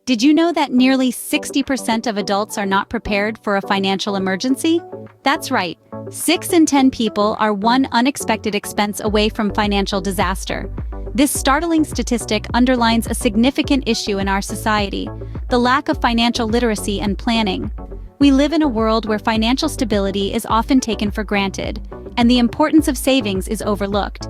Did you know that nearly 60% of adults are not prepared for a financial emergency? That's right, 6 in 10 people are one unexpected expense away from financial disaster. This startling statistic underlines a significant issue in our society: the lack of financial literacy and planning. We live in a world where financial stability is often taken for granted, and the importance of savings is overlooked.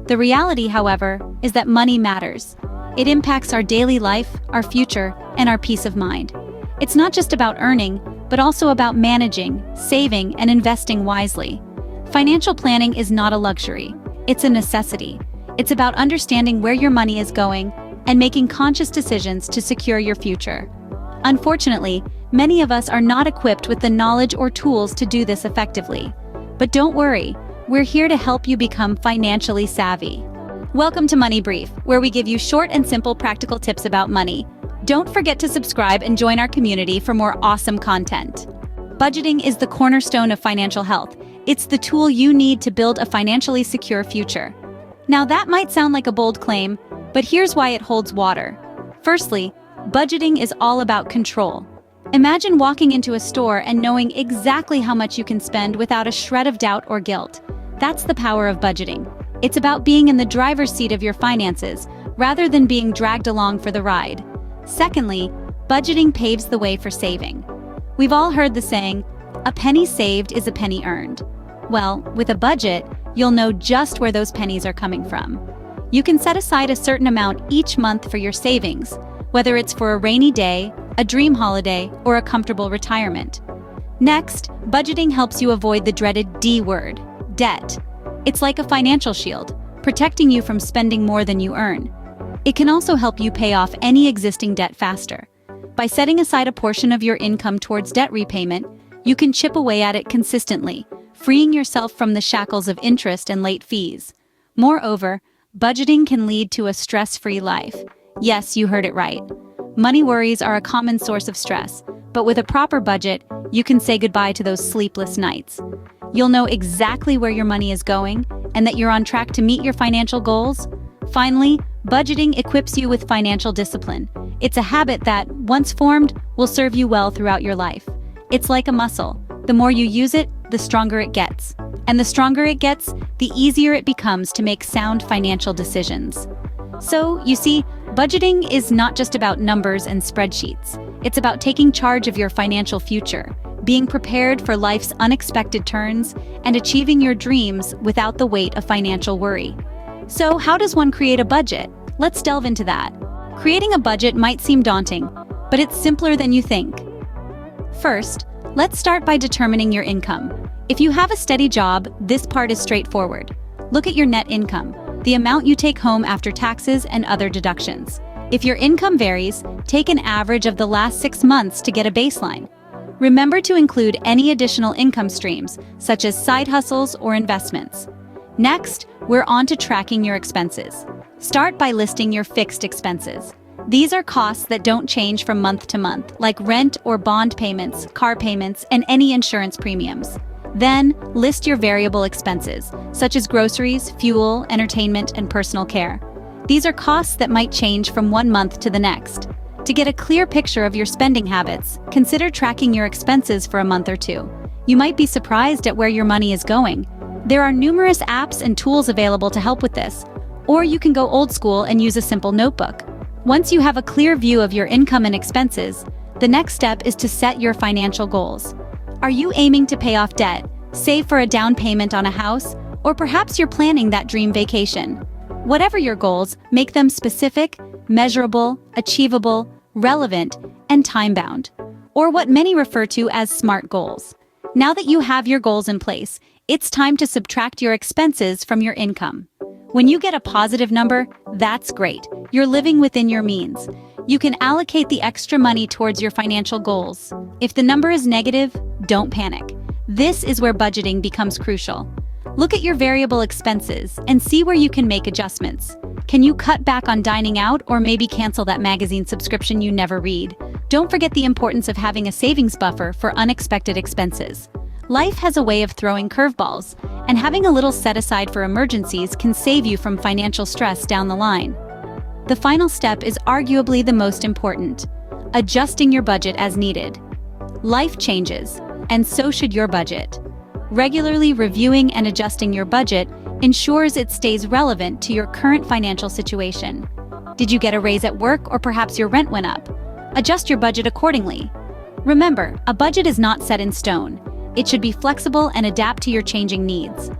The reality, however, is that money matters. It impacts our daily life, our future, and our peace of mind. It's not just about earning, but also about managing, saving, and investing wisely. Financial planning is not a luxury, it's a necessity. It's about understanding where your money is going and making conscious decisions to secure your future. Unfortunately, many of us are not equipped with the knowledge or tools to do this effectively. But don't worry, we're here to help you become financially savvy. Welcome to Money Brief, where we give you short and simple practical tips about money. Don't forget to subscribe and join our community for more awesome content. Budgeting is the cornerstone of financial health. It's the tool you need to build a financially secure future. Now that might sound like a bold claim, but here's why it holds water. Firstly, budgeting is all about control. Imagine walking into a store and knowing exactly how much you can spend without a shred of doubt or guilt. That's the power of budgeting. It's about being in the driver's seat of your finances, rather than being dragged along for the ride. Secondly, budgeting paves the way for saving. We've all heard the saying, "A penny saved is a penny earned." Well, with a budget, you'll know just where those pennies are coming from. You can set aside a certain amount each month for your savings, whether it's for a rainy day, a dream holiday, or a comfortable retirement. Next, budgeting helps you avoid the dreaded D word, debt. It's like a financial shield, protecting you from spending more than you earn. It can also help you pay off any existing debt faster. By setting aside a portion of your income towards debt repayment, you can chip away at it consistently, freeing yourself from the shackles of interest and late fees. Moreover, budgeting can lead to a stress-free life. Yes, you heard it right. Money worries are a common source of stress, but with a proper budget, you can say goodbye to those sleepless nights. You'll know exactly where your money is going and that you're on track to meet your financial goals. Finally, budgeting equips you with financial discipline. It's a habit that, once formed, will serve you well throughout your life. It's like a muscle. The more you use it, the stronger it gets. And the stronger it gets, the easier it becomes to make sound financial decisions. So, you see, budgeting is not just about numbers and spreadsheets. It's about taking charge of your financial future, being prepared for life's unexpected turns, and achieving your dreams without the weight of financial worry. So, how does one create a budget? Let's delve into that. Creating a budget might seem daunting, but it's simpler than you think. First, let's start by determining your income. If you have a steady job, this part is straightforward. Look at your net income, the amount you take home after taxes and other deductions. If your income varies, take an average of the last 6 months to get a baseline. Remember to include any additional income streams, such as side hustles or investments. Next, we're on to tracking your expenses. Start by listing your fixed expenses. These are costs that don't change from month to month, like rent or bond payments, car payments, and any insurance premiums. Then, list your variable expenses, such as groceries, fuel, entertainment, and personal care. These are costs that might change from one month to the next. To get a clear picture of your spending habits, consider tracking your expenses for a month or two. You might be surprised at where your money is going. There are numerous apps and tools available to help with this, or you can go old school and use a simple notebook. Once you have a clear view of your income and expenses, the next step is to set your financial goals. Are you aiming to pay off debt, save for a down payment on a house, or perhaps you're planning that dream vacation? Whatever your goals, make them specific, measurable, achievable, relevant, and time-bound, or what many refer to as SMART goals. Now that you have your goals in place, it's time to subtract your expenses from your income. When you get a positive number, that's great. You're living within your means. You can allocate the extra money towards your financial goals. If the number is negative, don't panic. This is where budgeting becomes crucial. Look at your variable expenses and see where you can make adjustments. Can you cut back on dining out or maybe cancel that magazine subscription you never read? Don't forget the importance of having a savings buffer for unexpected expenses. Life has a way of throwing curveballs, and having a little set aside for emergencies can save you from financial stress down the line. The final step is arguably the most important. adjusting your budget as needed. Life changes, and so should your budget. Regularly reviewing and adjusting your budget ensures it stays relevant to your current financial situation. Did you get a raise at work, or perhaps your rent went up? Adjust your budget accordingly. Remember, a budget is not set in stone. It should be flexible and adapt to your changing needs.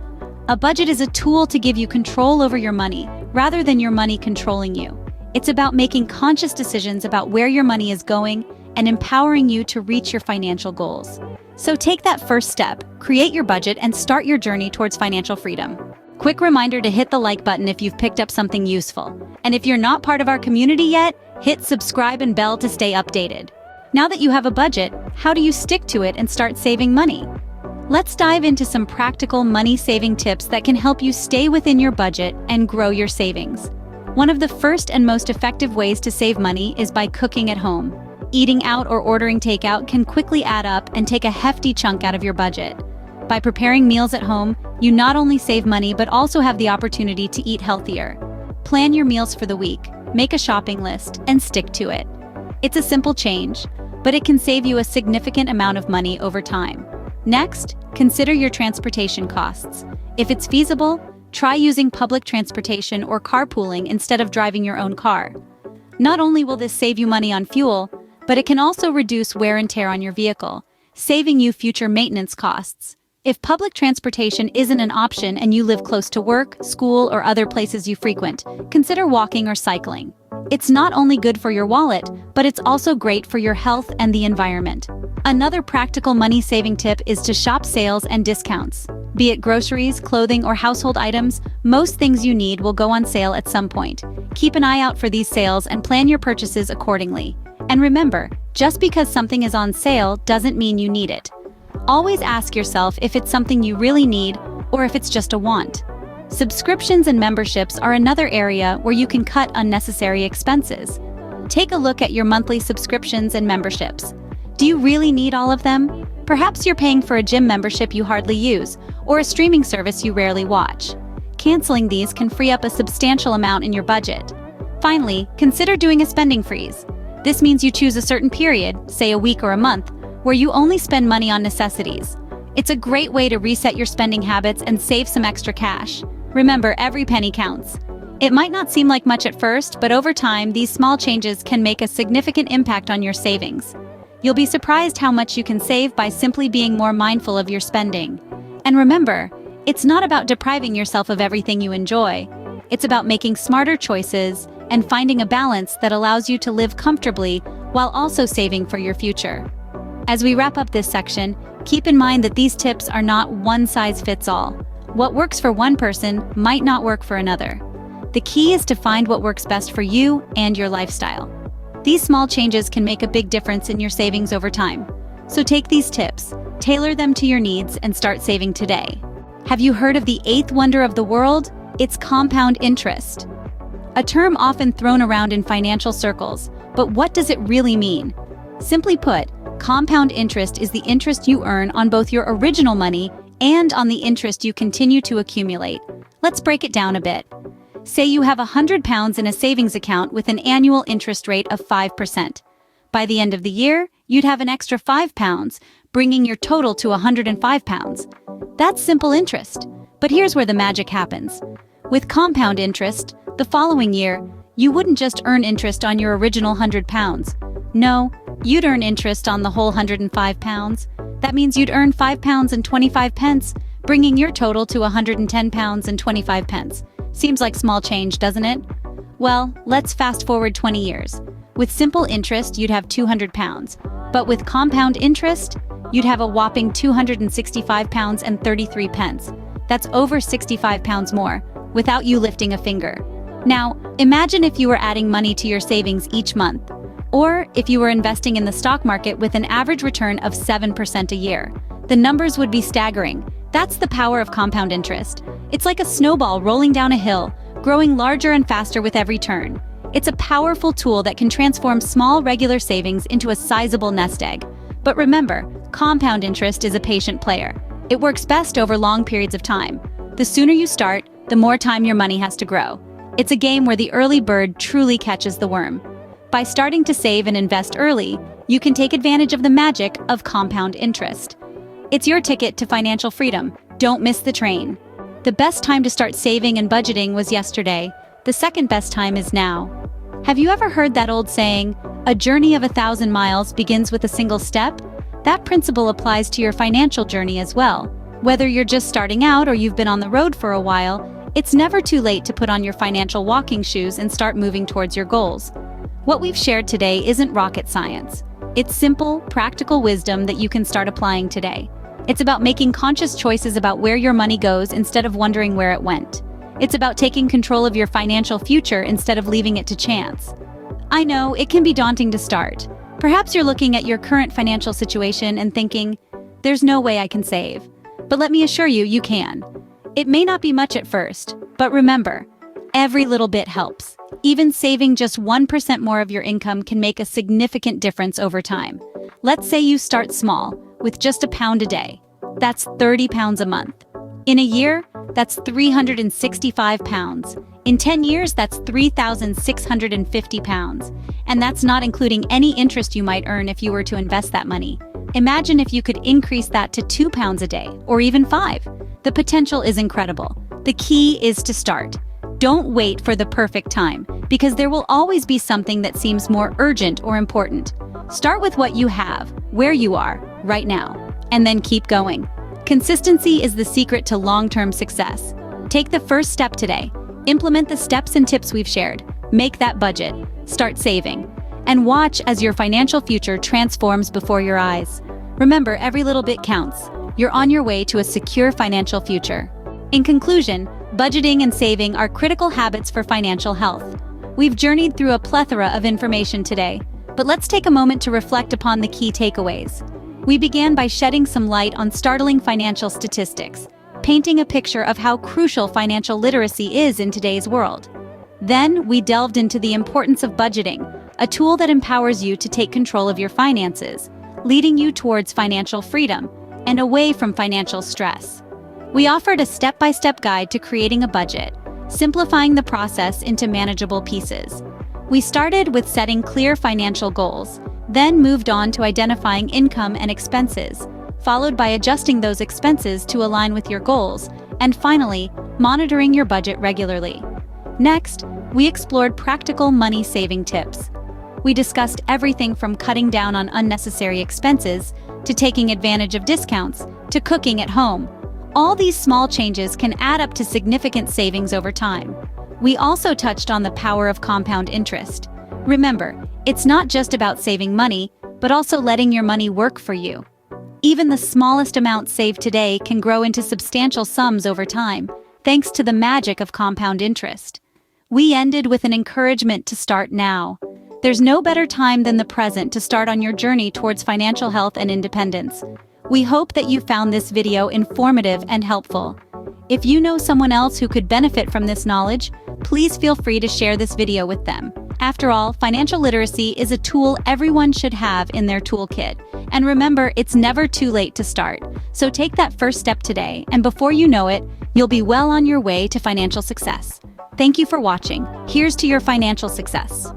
A budget is a tool to give you control over your money, rather than your money controlling you. It's about making conscious decisions about where your money is going and empowering you to reach your financial goals. So take that first step, create your budget, and start your journey towards financial freedom. Quick reminder to hit the like button if you've picked up something useful. And if you're not part of our community yet, hit subscribe and bell to stay updated. Now that you have a budget, how do you stick to it and start saving money? Let's dive into some practical money-saving tips that can help you stay within your budget and grow your savings. One of the first and most effective ways to save money is by cooking at home. Eating out or ordering takeout can quickly add up and take a hefty chunk out of your budget. By preparing meals at home, you not only save money but also have the opportunity to eat healthier. Plan your meals for the week, make a shopping list, and stick to it. It's a simple change, but it can save you a significant amount of money over time. Next, consider your transportation costs. If it's feasible, try using public transportation or carpooling instead of driving your own car. Not only will this save you money on fuel, but it can also reduce wear and tear on your vehicle, saving you future maintenance costs. If public transportation isn't an option and you live close to work, school, or other places you frequent, consider walking or cycling. It's not only good for your wallet, but it's also great for your health and the environment. Another practical money-saving tip is to shop sales and discounts. Be it groceries, clothing, or household items, most things you need will go on sale at some point. Keep an eye out for these sales and plan your purchases accordingly. And remember, just because something is on sale doesn't mean you need it. Always ask yourself if it's something you really need or if it's just a want. Subscriptions and memberships are another area where you can cut unnecessary expenses. Take a look at your monthly subscriptions and memberships. Do you really need all of them? Perhaps you're paying for a gym membership you hardly use, or a streaming service you rarely watch. Canceling these can free up a substantial amount in your budget. Finally, consider doing a spending freeze. This means you choose a certain period, say a week or a month, where you only spend money on necessities. It's a great way to reset your spending habits and save some extra cash. Remember, every penny counts. It might not seem like much at first, but over time, these small changes can make a significant impact on your savings. You'll be surprised how much you can save by simply being more mindful of your spending. And remember, it's not about depriving yourself of everything you enjoy. It's about making smarter choices and finding a balance that allows you to live comfortably while also saving for your future. As we wrap up this section, keep in mind that these tips are not one-size-fits-all. What works for one person might not work for another. The key is to find what works best for you and your lifestyle. These small changes can make a big difference in your savings over time. So take these tips, tailor them to your needs, and start saving today. Have you heard of the eighth wonder of the world? It's compound interest. A term often thrown around in financial circles, but what does it really mean? Simply put, compound interest is the interest you earn on both your original money and on the interest you continue to accumulate. Let's break it down a bit. Say you have £100 in a savings account with an annual interest rate of 5%. By the end of the year, you'd have an extra £5, bringing your total to £105. That's simple interest. But here's where the magic happens. With compound interest, the following year, you wouldn't just earn interest on your original £100. No, you'd earn interest on the whole £105. That means you'd earn £5.25, bringing your total to £110.25. Seems like small change, doesn't it? Well, let's fast forward 20 years. With simple interest, you'd have £200. But with compound interest, you'd have a whopping £265.33. That's over £65 more, without you lifting a finger. Now, imagine if you were adding money to your savings each month, or if you were investing in the stock market with an average return of 7% a year. The numbers would be staggering. That's the power of compound interest. It's like a snowball rolling down a hill, growing larger and faster with every turn. It's a powerful tool that can transform small regular savings into a sizable nest egg. But remember, compound interest is a patient player. It works best over long periods of time. The sooner you start, the more time your money has to grow. It's a game where the early bird truly catches the worm. By starting to save and invest early, you can take advantage of the magic of compound interest. It's your ticket to financial freedom. Don't miss the train. The best time to start saving and budgeting was yesterday. The second best time is now. Have you ever heard that old saying, "A journey of 1,000 miles begins with a single step"? That principle applies to your financial journey as well. Whether you're just starting out or you've been on the road for a while, it's never too late to put on your financial walking shoes and start moving towards your goals. What we've shared today isn't rocket science. It's simple, practical wisdom that you can start applying today. It's about making conscious choices about where your money goes instead of wondering where it went. It's about taking control of your financial future instead of leaving it to chance. I know, it can be daunting to start. Perhaps you're looking at your current financial situation and thinking, "There's no way I can save." But let me assure you, you can. It may not be much at first, but remember, every little bit helps. Even saving just 1% more of your income can make a significant difference over time. Let's say you start small, with just £1 a day. That's £30 a month. In a year, that's £365. In 10 years, that's £3,650. And that's not including any interest you might earn if you were to invest that money. Imagine if you could increase that to £2 a day, or even 5. The potential is incredible. The key is to start. Don't wait for the perfect time, because there will always be something that seems more urgent or important. Start with what you have, where you are, right now, and then keep going. Consistency is the secret to long-term success. Take the first step today. Implement the steps and tips we've shared. Make that budget. Start saving. And watch as your financial future transforms before your eyes. Remember, every little bit counts. You're on your way to a secure financial future. In conclusion, budgeting and saving are critical habits for financial health. We've journeyed through a plethora of information today, but let's take a moment to reflect upon the key takeaways. We began by shedding some light on startling financial statistics, painting a picture of how crucial financial literacy is in today's world. Then, we delved into the importance of budgeting, a tool that empowers you to take control of your finances, leading you towards financial freedom and away from financial stress. We offered a step-by-step guide to creating a budget, simplifying the process into manageable pieces. We started with setting clear financial goals, then moved on to identifying income and expenses, followed by adjusting those expenses to align with your goals, and finally, monitoring your budget regularly. Next, we explored practical money-saving tips. We discussed everything from cutting down on unnecessary expenses, to taking advantage of discounts, to cooking at home. All these small changes can add up to significant savings over time. We also touched on the power of compound interest. Remember, it's not just about saving money, but also letting your money work for you. Even the smallest amount saved today can grow into substantial sums over time, thanks to the magic of compound interest. We ended with an encouragement to start now. There's no better time than the present to start on your journey towards financial health and independence. We hope that you found this video informative and helpful. If you know someone else who could benefit from this knowledge, please feel free to share this video with them. After all, financial literacy is a tool everyone should have in their toolkit. And remember, it's never too late to start. So take that first step today, and before you know it, you'll be well on your way to financial success. Thank you for watching. Here's to your financial success.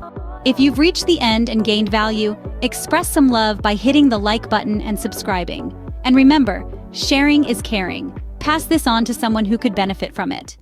If you've reached the end and gained value, express some love by hitting the like button and subscribing. And remember, sharing is caring. Pass this on to someone who could benefit from it.